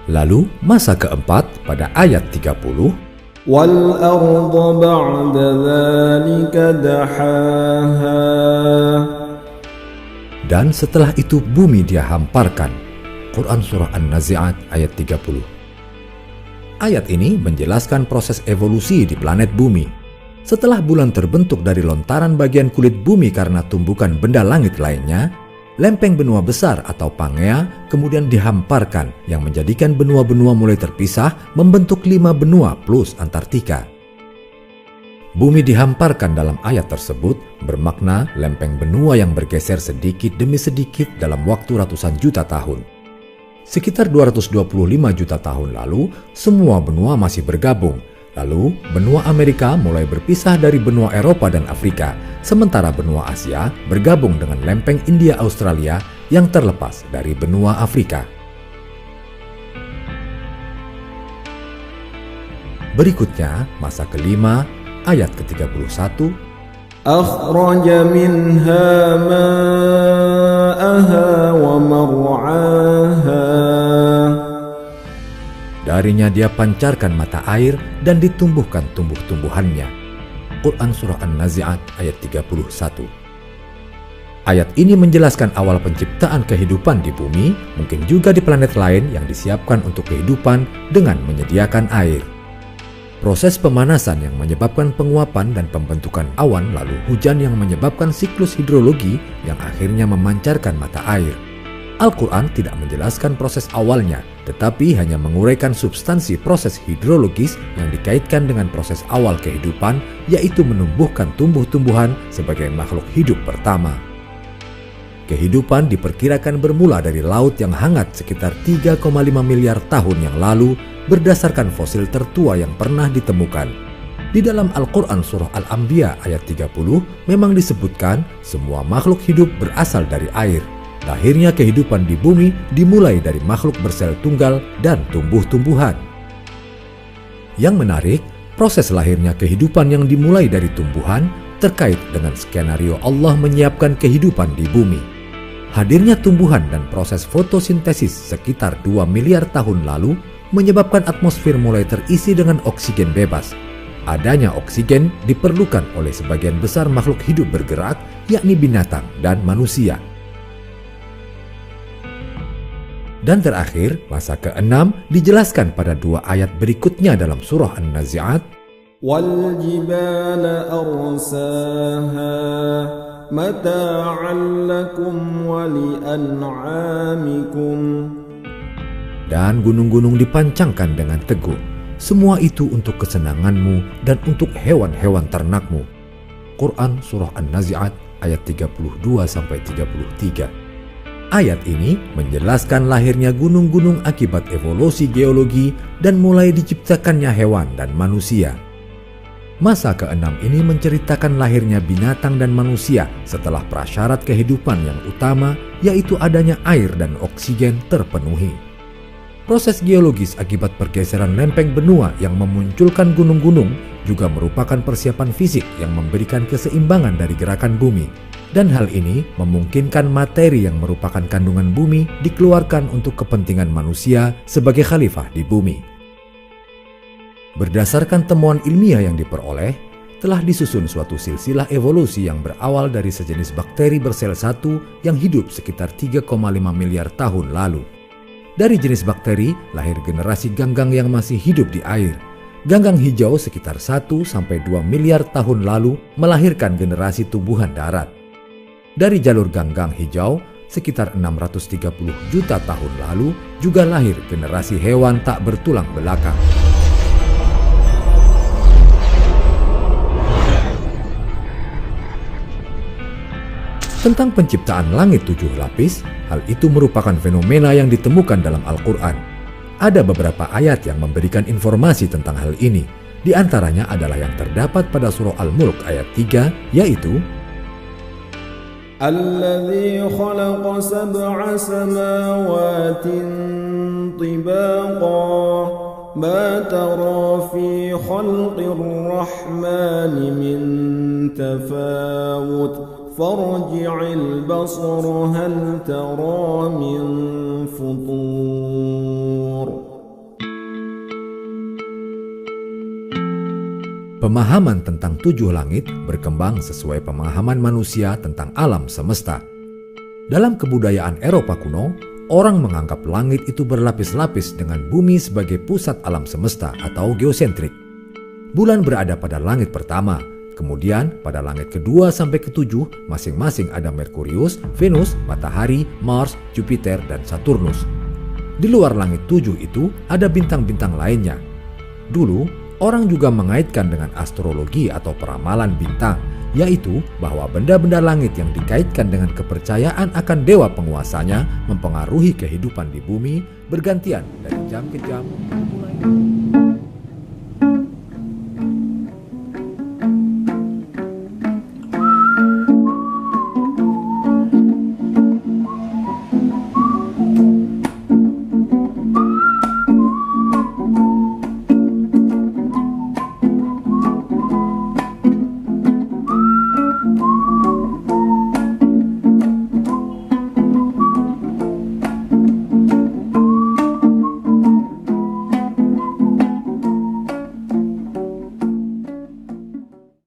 Lalu masa keempat pada ayat 30, وَالْأَرْضَ بَعْدَ ذَلِكَ دَحَاهَا. dan setelah itu bumi Dia hamparkan. Quran Surah An-Nazi'at ayat 30. Ayat ini menjelaskan proses evolusi di planet bumi. Setelah bulan terbentuk dari lontaran bagian kulit bumi karena tumbukan benda langit lainnya, lempeng benua besar atau Pangea kemudian dihamparkan yang menjadikan benua-benua mulai terpisah membentuk 5 benua plus Antartika. Bumi dihamparkan dalam ayat tersebut bermakna lempeng benua yang bergeser sedikit demi sedikit dalam waktu ratusan juta tahun. Sekitar 225 juta tahun lalu, semua benua masih bergabung. Lalu, benua Amerika mulai berpisah dari benua Eropa dan Afrika, sementara benua Asia bergabung dengan lempeng India Australia yang terlepas dari benua Afrika. Berikutnya, masa kelima, ayat ke-31, أَخْرَجَ مِنْهَا مَاءَهَا وَمَرْعَاهَا. darinya Dia pancarkan mata air dan ditumbuhkan tumbuh-tumbuhannya. Quran Surah An-Nazi'at ayat 31. Ayat ini menjelaskan awal penciptaan kehidupan di bumi, mungkin juga di planet lain yang disiapkan untuk kehidupan dengan menyediakan air. Proses pemanasan yang menyebabkan penguapan dan pembentukan awan, lalu hujan yang menyebabkan siklus hidrologi yang akhirnya memancarkan mata air. Al-Quran tidak menjelaskan proses awalnya, tetapi hanya menguraikan substansi proses hidrologis yang dikaitkan dengan proses awal kehidupan, yaitu menumbuhkan tumbuh-tumbuhan sebagai makhluk hidup pertama. Kehidupan diperkirakan bermula dari laut yang hangat sekitar 3,5 miliar tahun yang lalu berdasarkan fosil tertua yang pernah ditemukan. Di dalam Al-Quran Surah Al-Anbiya ayat 30 memang disebutkan semua makhluk hidup berasal dari air. Lahirnya kehidupan di bumi dimulai dari makhluk bersel tunggal dan tumbuh-tumbuhan. Yang menarik, proses lahirnya kehidupan yang dimulai dari tumbuhan terkait dengan skenario Allah menyiapkan kehidupan di bumi. Hadirnya tumbuhan dan proses fotosintesis sekitar 2 miliar tahun lalu menyebabkan atmosfer mulai terisi dengan oksigen bebas. Adanya oksigen diperlukan oleh sebagian besar makhluk hidup bergerak, yakni binatang dan manusia. Dan terakhir, masa ke-6 dijelaskan pada 2 ayat berikutnya dalam surah An-Nazi'at. وَالْجِبَالَ أَرْسَاهَا مَتَاعًا لَكُمْ وَلِأَنْعَامِكُمْ. Dan gunung-gunung dipancangkan dengan teguh. Semua itu untuk kesenanganmu dan untuk hewan-hewan ternakmu. Quran Surah An-Nazi'at ayat 32-33. Ayat ini menjelaskan lahirnya gunung-gunung akibat evolusi geologi dan mulai diciptakannya hewan dan manusia. Masa ke-6 ini menceritakan lahirnya binatang dan manusia setelah prasyarat kehidupan yang utama, yaitu adanya air dan oksigen terpenuhi. Proses geologis akibat pergeseran lempeng benua yang memunculkan gunung-gunung juga merupakan persiapan fisik yang memberikan keseimbangan dari gerakan bumi. Dan hal ini memungkinkan materi yang merupakan kandungan bumi dikeluarkan untuk kepentingan manusia sebagai khalifah di bumi. Berdasarkan temuan ilmiah yang diperoleh, telah disusun suatu silsilah evolusi yang berawal dari sejenis bakteri bersel satu yang hidup sekitar 3,5 miliar tahun lalu. Dari jenis bakteri, lahir generasi ganggang yang masih hidup di air. Ganggang hijau sekitar 1-2 miliar tahun lalu melahirkan generasi tumbuhan darat. Dari jalur ganggang hijau, sekitar 630 juta tahun lalu juga lahir generasi hewan tak bertulang belakang. Tentang penciptaan langit 7 lapis, hal itu merupakan fenomena yang ditemukan dalam Al-Quran. Ada beberapa ayat yang memberikan informasi tentang hal ini. Di antaranya adalah yang terdapat pada surah Al-Mulk ayat 3, yaitu الذي خلق 7 سماوات طباقا ما ترى في خلق الرحمن من تفاوت فارجع البصر هل ترى من فطور. Pemahaman tentang 7 langit berkembang sesuai pemahaman manusia tentang alam semesta. Dalam kebudayaan Eropa kuno, orang menganggap langit itu berlapis-lapis dengan bumi sebagai pusat alam semesta atau geosentrik. Bulan berada pada langit pertama, kemudian pada langit kedua sampai ketujuh masing-masing ada Merkurius, Venus, Matahari, Mars, Jupiter, dan Saturnus. Di luar langit 7 itu ada bintang-bintang lainnya. Dulu, orang juga mengaitkan dengan astrologi atau peramalan bintang, yaitu bahwa benda-benda langit yang dikaitkan dengan kepercayaan akan dewa penguasanya mempengaruhi kehidupan di bumi bergantian dari jam ke jam.